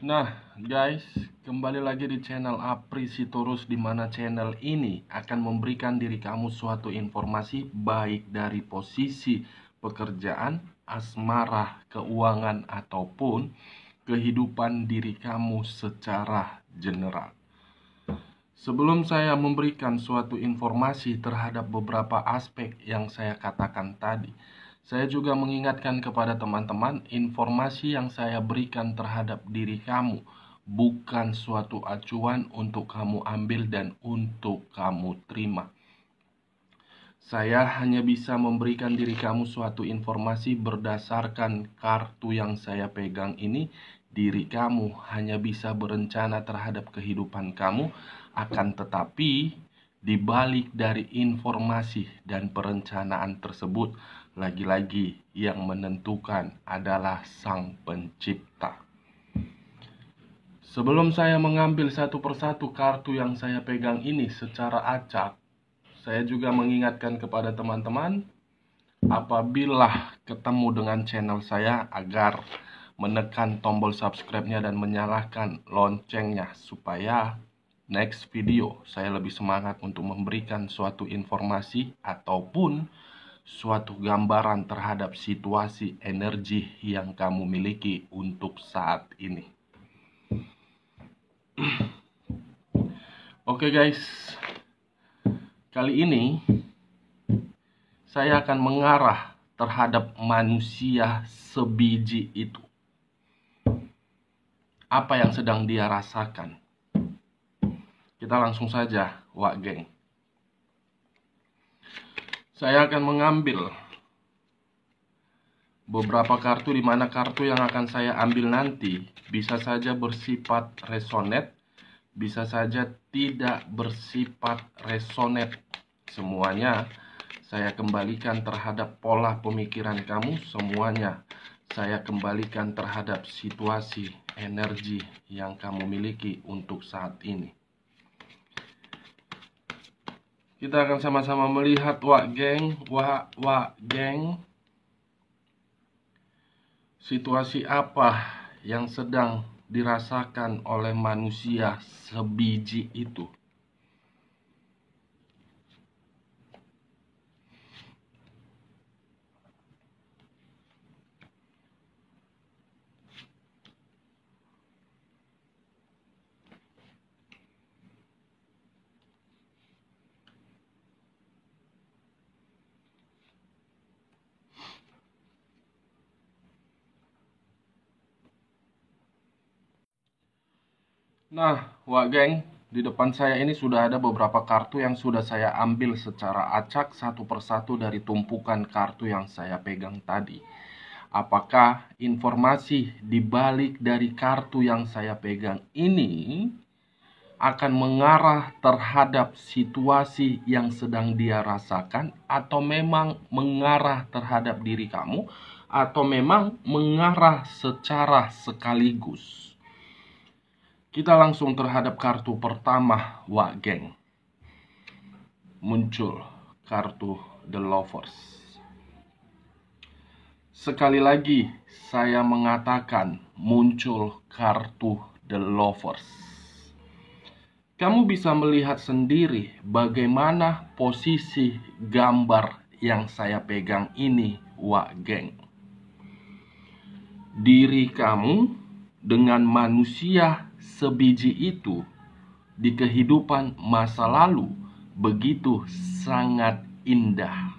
Nah, guys, kembali lagi di channel Apri Sitorus, di mana channel ini akan memberikan diri kamu suatu informasi baik dari posisi pekerjaan, asmara, keuangan, ataupun kehidupan diri kamu secara general. Sebelum saya memberikan suatu informasi terhadap beberapa aspek yang saya katakan tadi, saya juga mengingatkan kepada teman-teman, informasi yang saya berikan terhadap diri kamu bukan suatu acuan untuk kamu ambil dan untuk kamu terima. Saya hanya bisa memberikan diri kamu suatu informasi berdasarkan kartu yang saya pegang ini. Diri kamu hanya bisa berencana terhadap kehidupan kamu, akan tetapi di balik dari informasi dan perencanaan tersebut, lagi-lagi yang menentukan adalah Sang Pencipta. Sebelum saya mengambil satu persatu kartu yang saya pegang ini secara acak, saya juga mengingatkan kepada teman-teman, apabila ketemu dengan channel saya, agar menekan tombol subscribe-nya dan menyalakan loncengnya, supaya next video saya lebih semangat untuk memberikan suatu informasi ataupun suatu gambaran terhadap situasi energi yang kamu miliki untuk saat ini. Oke guys, kali ini saya akan mengarah terhadap manusia sebiji itu. Apa yang sedang dia rasakan? Kita langsung saja, Wak Geng. Saya akan mengambil beberapa kartu, di mana kartu yang akan saya ambil nanti bisa saja bersifat resonate, bisa saja tidak bersifat resonate. Semuanya saya kembalikan terhadap pola pemikiran kamu, semuanya saya kembalikan terhadap situasi energi yang kamu miliki untuk saat ini. Kita akan sama-sama melihat Wak Geng, situasi apa yang sedang dirasakan oleh manusia sebiji itu. Nah, Wak Geng, di depan saya ini sudah ada beberapa kartu yang sudah saya ambil secara acak satu persatu dari tumpukan kartu yang saya pegang tadi. Apakah informasi di balik dari kartu yang saya pegang ini akan mengarah terhadap situasi yang sedang dia rasakan, atau memang mengarah terhadap diri kamu, atau memang mengarah secara sekaligus? Kita langsung terhadap kartu pertama, Wak Geng. Muncul kartu The Lovers. Sekali lagi saya mengatakan, muncul kartu The Lovers. Kamu bisa melihat sendiri bagaimana posisi gambar yang saya pegang ini, Wak Geng. Diri kamu dengan manusia sebiji itu di kehidupan masa lalu begitu sangat indah.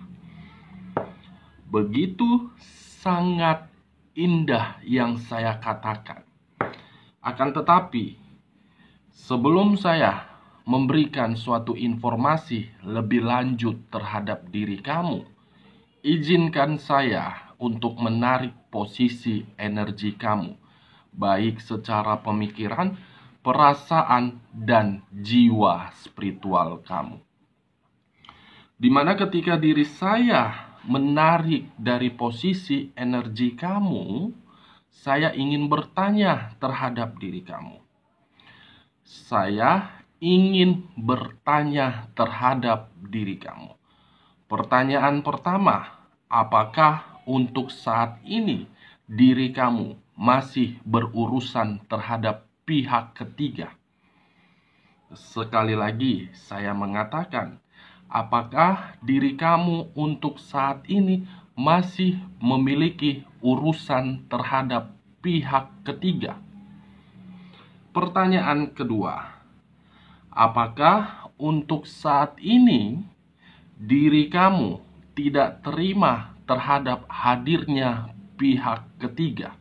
Begitu sangat indah yang saya katakan. Akan tetapi, sebelum saya memberikan suatu informasi lebih lanjut terhadap diri kamu, izinkan saya untuk menarik posisi energi kamu, baik secara pemikiran, perasaan, dan jiwa spiritual kamu. Dimana ketika diri saya menarik dari posisi energi kamu, saya ingin bertanya terhadap diri kamu. Saya ingin bertanya terhadap diri kamu. Pertanyaan pertama, apakah untuk saat ini diri kamu masih berurusan terhadap pihak ketiga? Sekali lagi, saya mengatakan, apakah diri kamu untuk saat ini masih memiliki urusan terhadap pihak ketiga? Pertanyaan kedua, apakah untuk saat ini diri kamu tidak terima terhadap hadirnya pihak ketiga?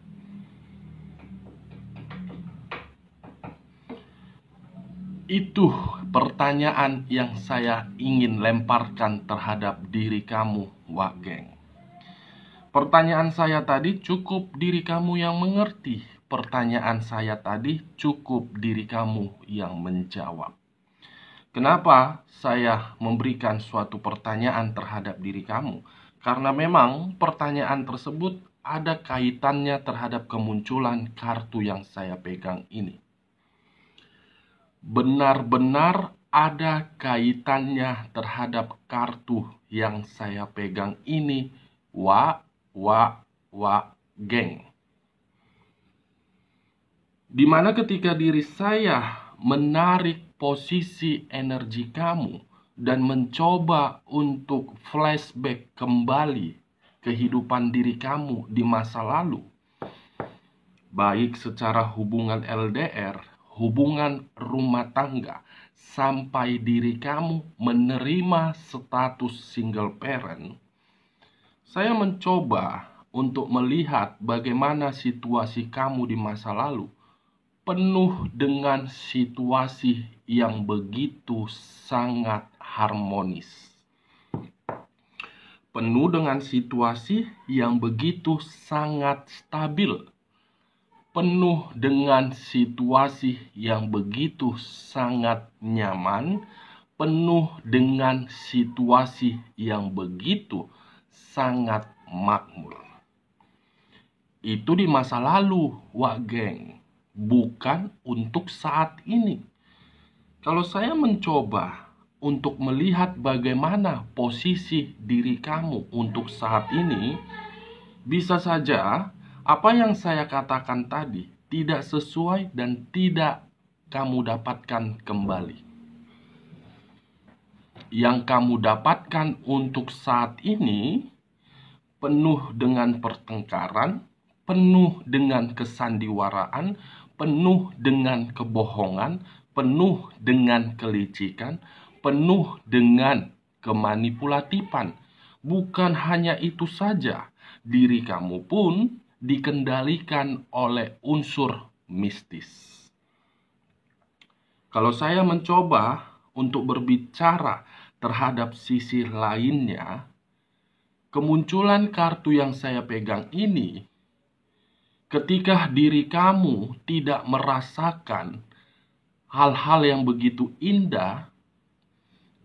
Itu pertanyaan yang saya ingin lemparkan terhadap diri kamu, Wak Geng. Pertanyaan saya tadi cukup diri kamu yang mengerti. Pertanyaan saya tadi cukup diri kamu yang menjawab. Kenapa saya memberikan suatu pertanyaan terhadap diri kamu? Karena memang pertanyaan tersebut ada kaitannya terhadap kemunculan kartu yang saya pegang ini. Benar-benar ada kaitannya terhadap kartu yang saya pegang ini, Geng. Dimana ketika diri saya menarik posisi energi kamu dan mencoba untuk flashback kembali kehidupan diri kamu di masa lalu, baik secara hubungan LDR, hubungan rumah tangga, sampai diri kamu menerima status single parent, saya mencoba untuk melihat bagaimana situasi kamu di masa lalu, penuh dengan situasi yang begitu sangat harmonis. Penuh dengan situasi yang begitu sangat stabil. Penuh dengan situasi yang begitu sangat nyaman, penuh dengan situasi yang begitu sangat makmur. Itu di masa lalu, Wak Geng, bukan untuk saat ini. Kalau saya mencoba untuk melihat bagaimana posisi diri kamu untuk saat ini, bisa saja apa yang saya katakan tadi tidak sesuai dan tidak kamu dapatkan kembali. Yang kamu dapatkan untuk saat ini penuh dengan pertengkaran, penuh dengan kesandiwaraan, penuh dengan kebohongan, penuh dengan kelicikan, penuh dengan kemanipulatifan. Bukan hanya itu saja, diri kamu pun dikendalikan oleh unsur mistis. Kalau saya mencoba untuk berbicara terhadap sisi lainnya, kemunculan kartu yang saya pegang ini, ketika diri kamu tidak merasakan hal-hal yang begitu indah,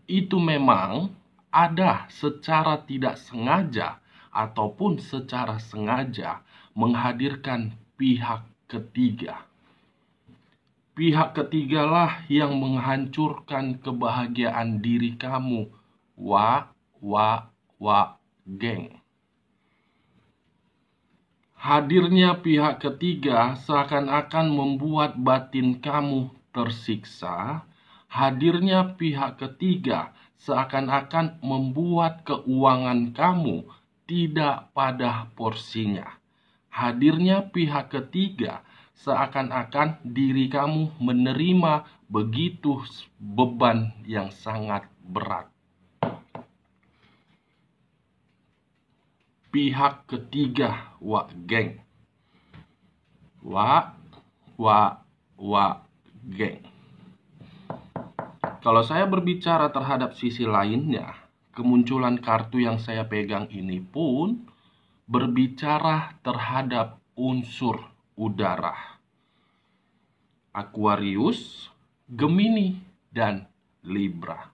itu memang ada secara tidak sengaja ataupun secara sengaja menghadirkan pihak ketiga. Pihak ketigalah yang menghancurkan kebahagiaan diri kamu, Geng. Hadirnya pihak ketiga seakan-akan membuat batin kamu tersiksa. Hadirnya pihak ketiga seakan-akan membuat keuangan kamu tidak pada porsinya. Hadirnya pihak ketiga seakan-akan diri kamu menerima begitu beban yang sangat berat. Pihak ketiga, Wak Geng. Geng. Kalau saya berbicara terhadap sisi lainnya, kemunculan kartu yang saya pegang ini pun berbicara terhadap unsur udara. Aquarius, Gemini, dan Libra.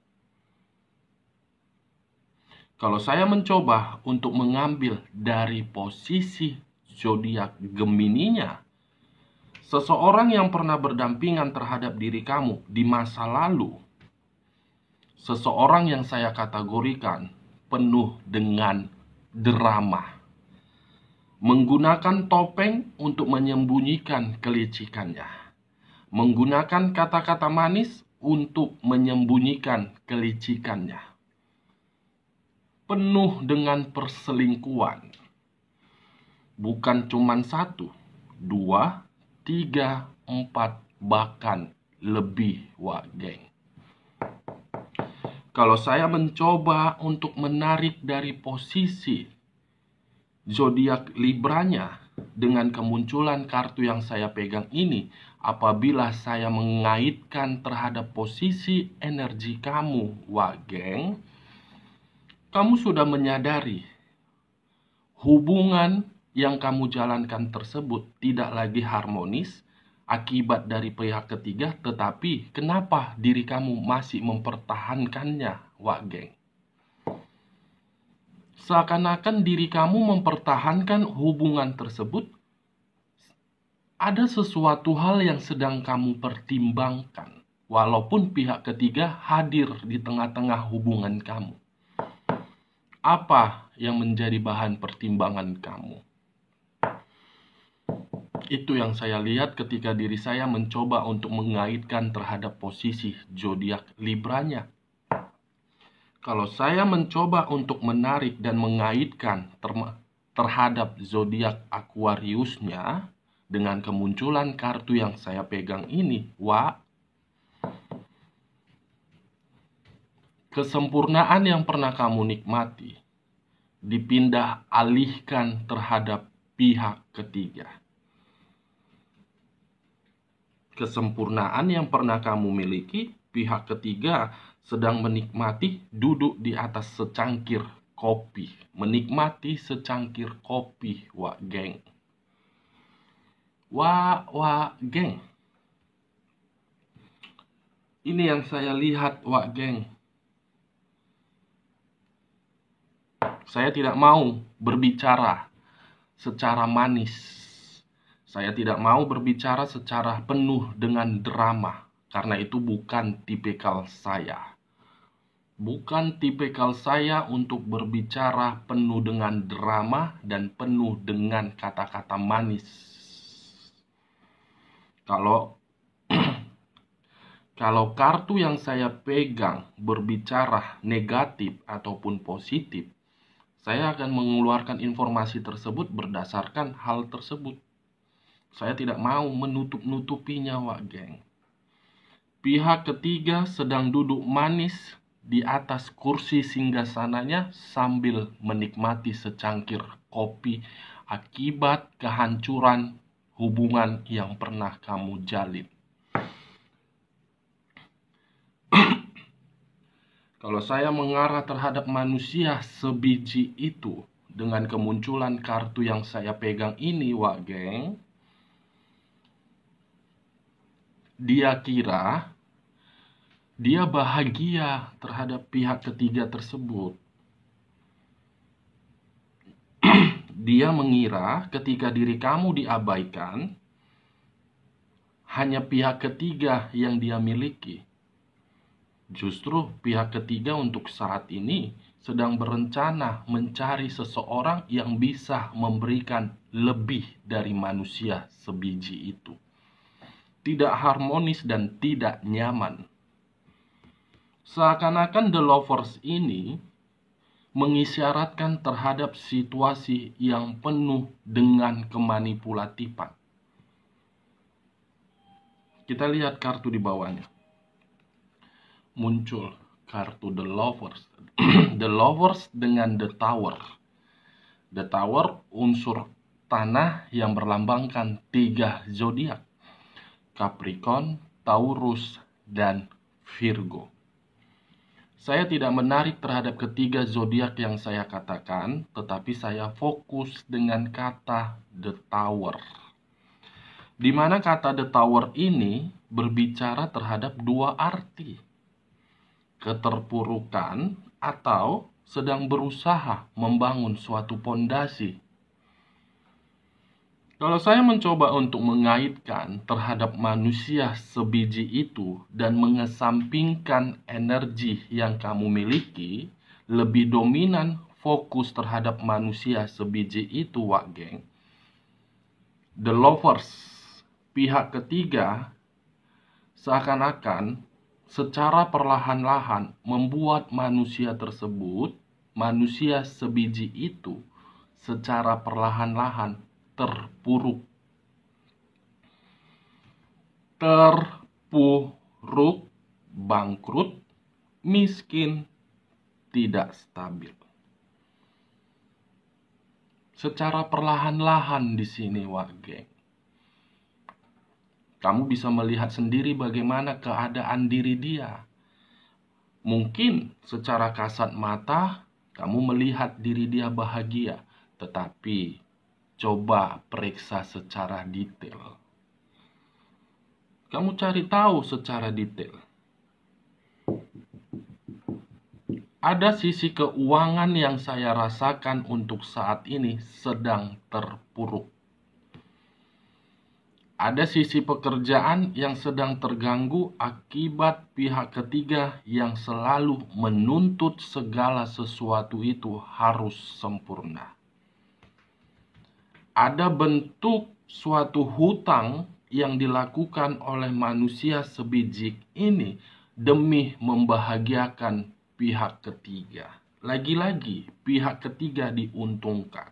Kalau saya mencoba untuk mengambil dari posisi zodiak Gemininya, seseorang yang pernah berdampingan terhadap diri kamu di masa lalu, seseorang yang saya kategorikan penuh dengan drama, Menggunakan topeng untuk menyembunyikan kelicikannya. Menggunakan kata-kata manis untuk menyembunyikan kelicikannya. Penuh dengan perselingkuhan. Bukan cuma 1, 2, 3, 4, bahkan lebih, wak geng. Kalau saya mencoba untuk menarik dari posisi zodiak Libranya dengan kemunculan kartu yang saya pegang ini, apabila saya mengaitkan terhadap posisi energi kamu, wak geng, kamu sudah menyadari hubungan yang kamu jalankan tersebut tidak lagi harmonis akibat dari pihak ketiga, tetapi kenapa diri kamu masih mempertahankannya, wak geng? Seakan-akan diri kamu mempertahankan hubungan tersebut, ada sesuatu hal yang sedang kamu pertimbangkan, walaupun pihak ketiga hadir di tengah-tengah hubungan kamu. Apa yang menjadi bahan pertimbangan kamu? Itu yang saya lihat ketika diri saya mencoba untuk mengaitkan terhadap posisi zodiak Libranya. Kalau saya mencoba untuk menarik dan mengaitkan terhadap zodiak Aquariusnya dengan kemunculan kartu yang saya pegang ini, wah, kesempurnaan yang pernah kamu nikmati dipindah alihkan terhadap pihak ketiga. Kesempurnaan yang pernah kamu miliki, pihak ketiga sedang menikmati duduk di atas secangkir kopi. Menikmati secangkir kopi, wak geng. Wak geng. Ini yang saya lihat, wak geng. Saya tidak mau berbicara secara manis. Saya tidak mau berbicara secara penuh dengan drama, karena itu bukan tipikal saya. Bukan tipikal saya untuk berbicara penuh dengan drama dan penuh dengan kata-kata manis. Kalau kartu yang saya pegang berbicara negatif ataupun positif, saya akan mengeluarkan informasi tersebut berdasarkan hal tersebut. Saya tidak mau menutup-nutupinya, wak geng. Pihak ketiga sedang duduk manis di atas kursi singgasananya sambil menikmati secangkir kopi akibat kehancuran hubungan yang pernah kamu jalin. Kalau saya mengarah terhadap manusia sebiji itu dengan kemunculan kartu yang saya pegang ini, wak geng, dia kira dia bahagia terhadap pihak ketiga tersebut. Dia mengira ketika diri kamu diabaikan, hanya pihak ketiga yang dia miliki. Justru pihak ketiga untuk saat ini sedang berencana mencari seseorang yang bisa memberikan lebih dari manusia sebiji itu. Tidak harmonis dan tidak nyaman. Seakan-akan The Lovers ini mengisyaratkan terhadap situasi yang penuh dengan kemanipulatifan. Kita lihat kartu di bawahnya. Muncul kartu The Lovers. The Lovers dengan The Tower. The Tower unsur tanah yang berlambangkan 3 zodiak. Capricorn, Taurus, dan Virgo. Saya tidak menarik terhadap ketiga zodiak yang saya katakan, tetapi saya fokus dengan kata The Tower. Di mana kata The Tower ini berbicara terhadap 2 arti. Keterpurukan atau sedang berusaha membangun suatu pondasi. Kalau saya mencoba untuk mengaitkan terhadap manusia sebiji itu dan mengesampingkan energi yang kamu miliki, lebih dominan fokus terhadap manusia sebiji itu, wak geng, The lovers, pihak ketiga, seakan-akan secara perlahan-lahan membuat manusia tersebut, manusia sebiji itu, secara perlahan-lahan terpuruk. Terpuruk, bangkrut, miskin, tidak stabil. Secara perlahan-lahan di sini, geng. Kamu bisa melihat sendiri bagaimana keadaan diri dia. Mungkin secara kasat mata kamu melihat diri dia bahagia, tetapi coba periksa secara detail. Kamu cari tahu secara detail. Ada sisi keuangan yang saya rasakan untuk saat ini sedang terpuruk. Ada sisi pekerjaan yang sedang terganggu akibat pihak ketiga yang selalu menuntut segala sesuatu itu harus sempurna. Ada bentuk suatu hutang yang dilakukan oleh manusia sebiji ini demi membahagiakan pihak ketiga. Lagi-lagi pihak ketiga diuntungkan.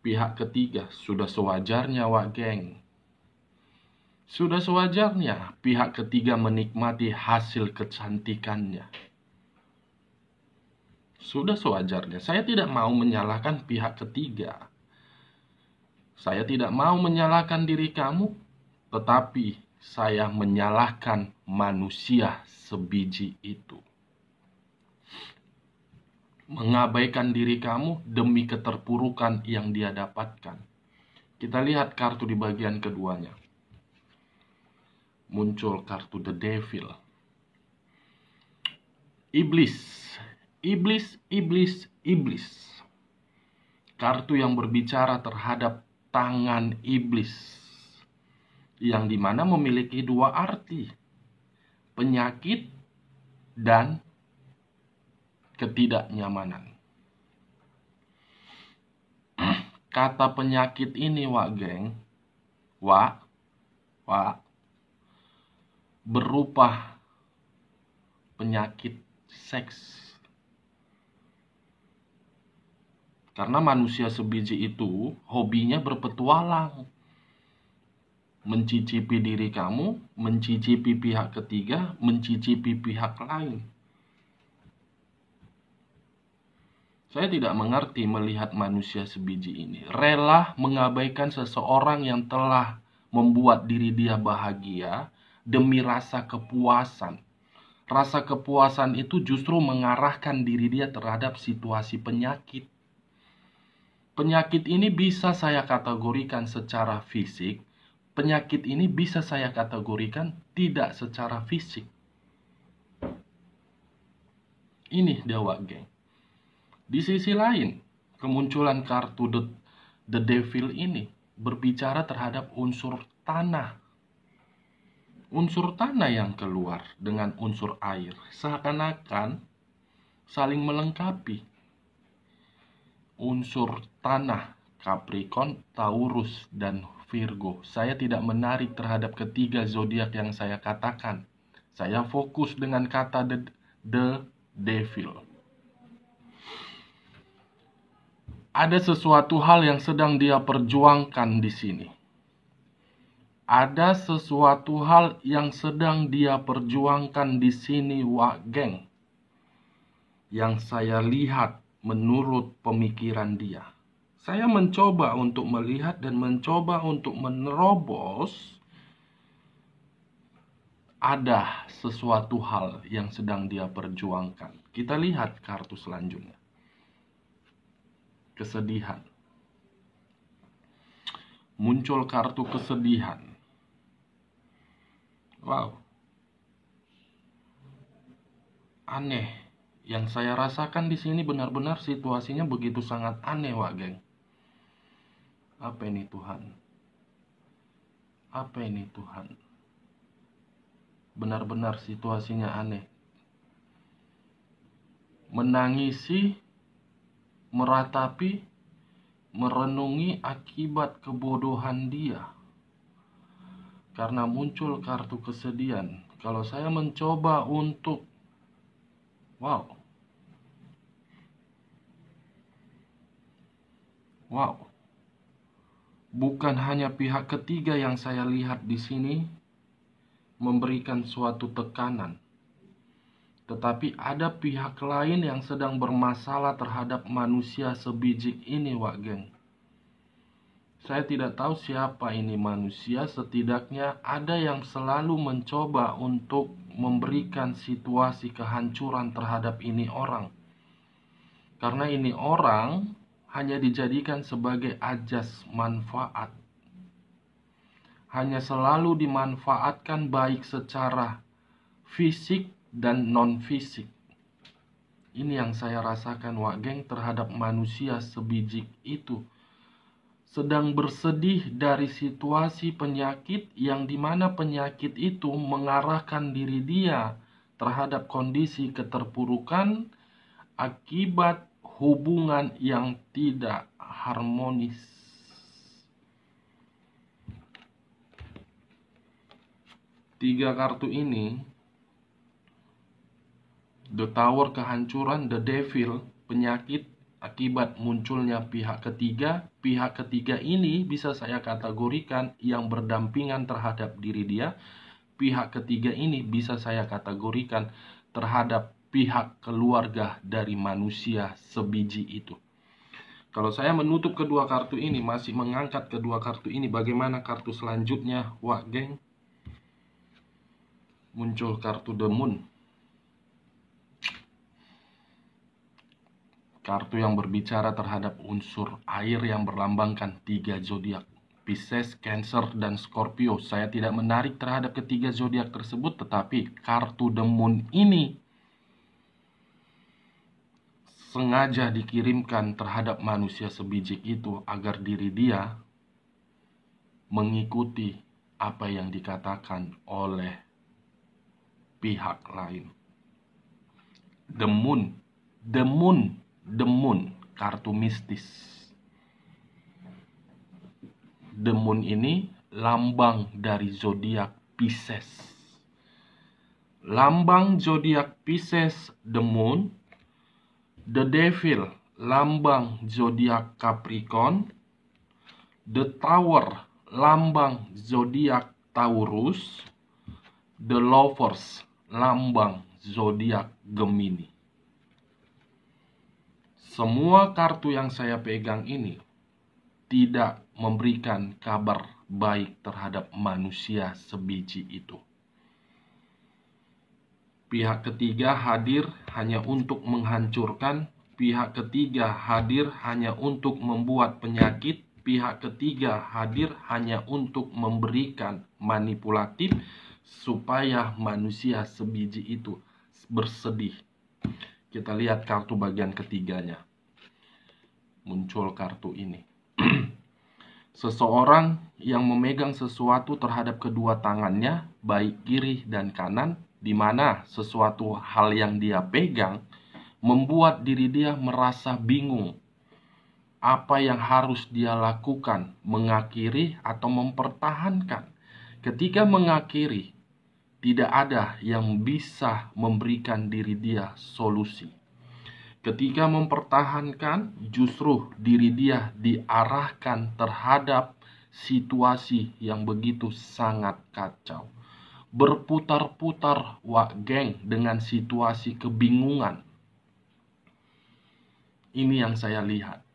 Pihak ketiga sudah sewajarnya, geng. Sudah sewajarnya pihak ketiga menikmati hasil kecantikannya. Sudah sewajarnya. Saya tidak mau menyalahkan pihak ketiga. Saya tidak mau menyalahkan diri kamu, tetapi saya menyalahkan manusia sebiji itu. Mengabaikan diri kamu demi keterpurukan yang dia dapatkan. Kita lihat kartu di bagian keduanya. Muncul kartu The Devil. Iblis. Iblis, iblis, iblis. Kartu yang berbicara terhadap tangan iblis, yang dimana memiliki dua arti, penyakit dan ketidaknyamanan. Kata penyakit ini, geng, berupa penyakit seks. Karena manusia sebiji itu hobinya berpetualang, mencicipi diri kamu, mencicipi pihak ketiga, mencicipi pihak lain. Saya tidak mengerti melihat manusia sebiji ini rela mengabaikan seseorang yang telah membuat diri dia bahagia demi rasa kepuasan. Rasa kepuasan itu justru mengarahkan diri dia terhadap situasi penyakit. Penyakit ini bisa saya kategorikan secara fisik. Penyakit ini bisa saya kategorikan tidak secara fisik. Ini dewa, geng. Di sisi lain, kemunculan kartu The Devil ini berbicara terhadap unsur tanah. Unsur tanah yang keluar dengan unsur air seakan-akan saling melengkapi. Unsur tanah, Capricorn, Taurus, dan Virgo. Saya tidak menarik terhadap ketiga zodiak yang saya katakan. Saya fokus dengan kata The Devil. Ada sesuatu hal yang sedang dia perjuangkan di sini. Ada sesuatu hal yang sedang dia perjuangkan di sini, geng. Yang saya lihat menurut pemikiran dia. Saya mencoba untuk melihat dan mencoba untuk menerobos. Ada sesuatu hal yang sedang dia perjuangkan. Kita lihat kartu selanjutnya. Kesedihan. Muncul kartu kesedihan. Wow. Aneh. Yang saya rasakan di sini benar-benar situasinya begitu sangat aneh, geng. Apa ini Tuhan? Apa ini Tuhan? Benar-benar situasinya aneh. Menangisi, meratapi, merenungi akibat kebodohan dia. Karena muncul kartu kesedihan. Kalau saya mencoba untuk wow. Bukan hanya pihak ketiga yang saya lihat di sini memberikan suatu tekanan, tetapi ada pihak lain yang sedang bermasalah terhadap manusia sebiji ini, Wak Geng. Saya tidak tahu siapa ini manusia, setidaknya ada yang selalu mencoba untuk memberikan situasi kehancuran terhadap ini orang. Karena ini orang hanya dijadikan sebagai ajas manfaat. Hanya selalu dimanfaatkan baik secara fisik dan non-fisik. Ini yang saya rasakan, Wak Geng, terhadap manusia sebiji itu. Sedang bersedih dari situasi penyakit yang dimana penyakit itu mengarahkan diri dia terhadap kondisi keterpurukan akibat hubungan yang tidak harmonis. Tiga kartu ini, The Tower kehancuran, The Devil penyakit akibat munculnya pihak ketiga. Pihak ketiga ini bisa saya kategorikan yang berdampingan terhadap diri dia. Pihak ketiga ini bisa saya kategorikan terhadap pihak keluarga dari manusia sebiji itu. Kalau saya menutup kedua kartu ini, masih mengangkat kedua kartu ini, bagaimana kartu selanjutnya, Wak Geng? Muncul kartu The Moon. Kartu yang berbicara terhadap unsur air yang berlambangkan 3 zodiak, Pisces, Cancer, dan Scorpio. Saya tidak menarik terhadap ketiga zodiak tersebut, tetapi kartu The Moon ini sengaja dikirimkan terhadap manusia sebiji itu agar diri dia mengikuti apa yang dikatakan oleh pihak lain. The Moon, kartu mistis. The Moon ini lambang dari zodiak Pisces. Lambang zodiak Pisces, The Moon. The Devil, lambang zodiak Capricorn. The Tower, lambang zodiak Taurus. The Lovers, lambang zodiak Gemini. Semua kartu yang saya pegang ini tidak memberikan kabar baik terhadap manusia sebiji itu. Pihak ketiga hadir hanya untuk menghancurkan. Pihak ketiga hadir hanya untuk membuat penyakit. Pihak ketiga hadir hanya untuk memberikan manipulatif supaya manusia sebiji itu bersedih. Kita lihat kartu bagian ketiganya. Muncul kartu ini. Seseorang yang memegang sesuatu terhadap kedua tangannya, baik kiri dan kanan, di mana sesuatu hal yang dia pegang membuat diri dia merasa bingung. Apa yang harus dia lakukan, mengakhiri atau mempertahankan. Ketika mengakhiri, tidak ada yang bisa memberikan diri dia solusi. Ketika mempertahankan, justru diri dia diarahkan terhadap situasi yang begitu sangat kacau. Berputar-putar, Wak Geng, dengan situasi kebingungan. Ini yang saya lihat.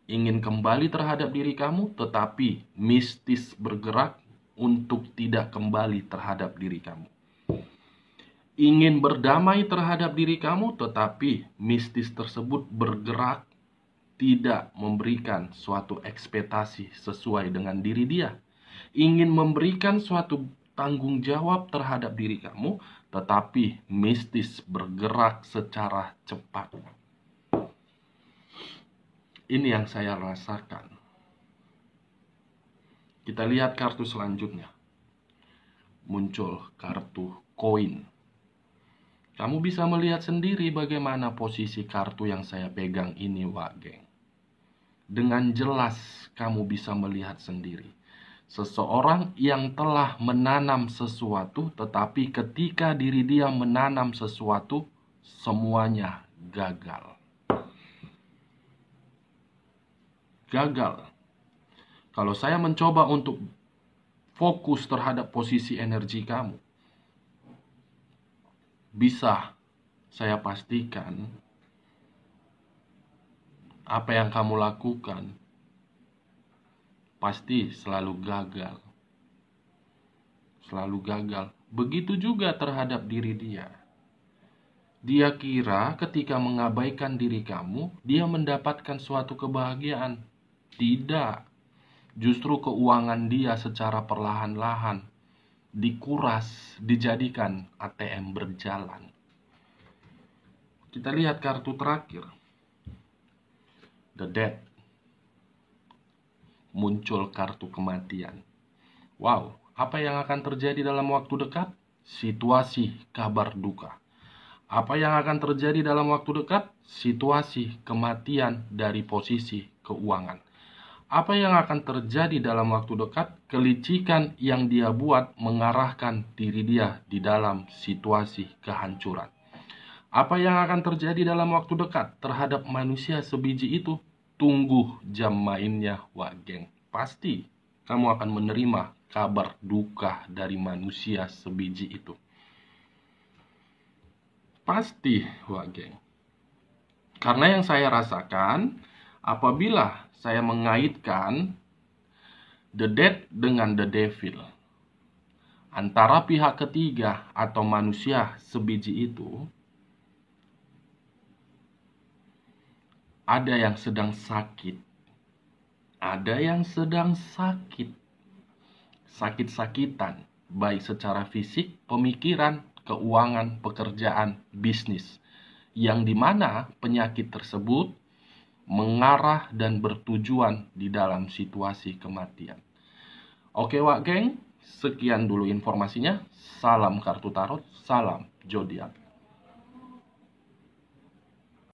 Ingin kembali terhadap diri kamu, tetapi mistis bergerak untuk tidak kembali terhadap diri kamu. Ingin berdamai terhadap diri kamu, tetapi mistis tersebut bergerak tidak memberikan suatu ekspektasi sesuai dengan diri dia. Ingin memberikan suatu tanggung jawab terhadap diri kamu, tetapi mistis bergerak secara cepat. Ini yang saya rasakan. Kita lihat kartu selanjutnya. Muncul kartu koin. Kamu bisa melihat sendiri bagaimana posisi kartu yang saya pegang ini, Wak Geng. dengan jelas kamu bisa melihat sendiri. Seseorang yang telah menanam sesuatu, tetapi ketika diri dia menanam sesuatu, semuanya gagal. Gagal. Kalau saya mencoba untuk fokus terhadap posisi energi kamu, bisa saya pastikan apa yang kamu lakukan pasti selalu gagal. Selalu gagal. Begitu juga terhadap diri dia. Dia kira ketika mengabaikan diri kamu, dia mendapatkan suatu kebahagiaan. Tidak. Justru keuangan dia secara perlahan-lahan dikuras, dijadikan ATM berjalan. Kita lihat kartu terakhir. The Death. Muncul kartu kematian. Wow, apa yang akan terjadi dalam waktu dekat? Situasi kabar duka. Apa yang akan terjadi dalam waktu dekat? Situasi kematian dari posisi keuangan. Apa yang akan terjadi dalam waktu dekat? Kelicikan yang dia buat mengarahkan diri dia di dalam situasi kehancuran. Apa yang akan terjadi dalam waktu dekat terhadap manusia sebiji itu? Tunggu jam mainnya, Wak Geng. Pasti kamu akan menerima kabar duka dari manusia sebiji itu. Pasti, Wak Geng. Karena yang saya rasakan, apabila saya mengaitkan The Dead dengan The Devil, antara pihak ketiga atau manusia sebiji itu, ada yang sedang sakit. Ada yang sedang sakit. Sakit-sakitan, baik secara fisik, pemikiran, keuangan, pekerjaan, bisnis. Yang dimana penyakit tersebut mengarah dan bertujuan di dalam situasi kematian. Oke Wak Geng, sekian dulu informasinya. Salam kartu tarot, salam zodiak.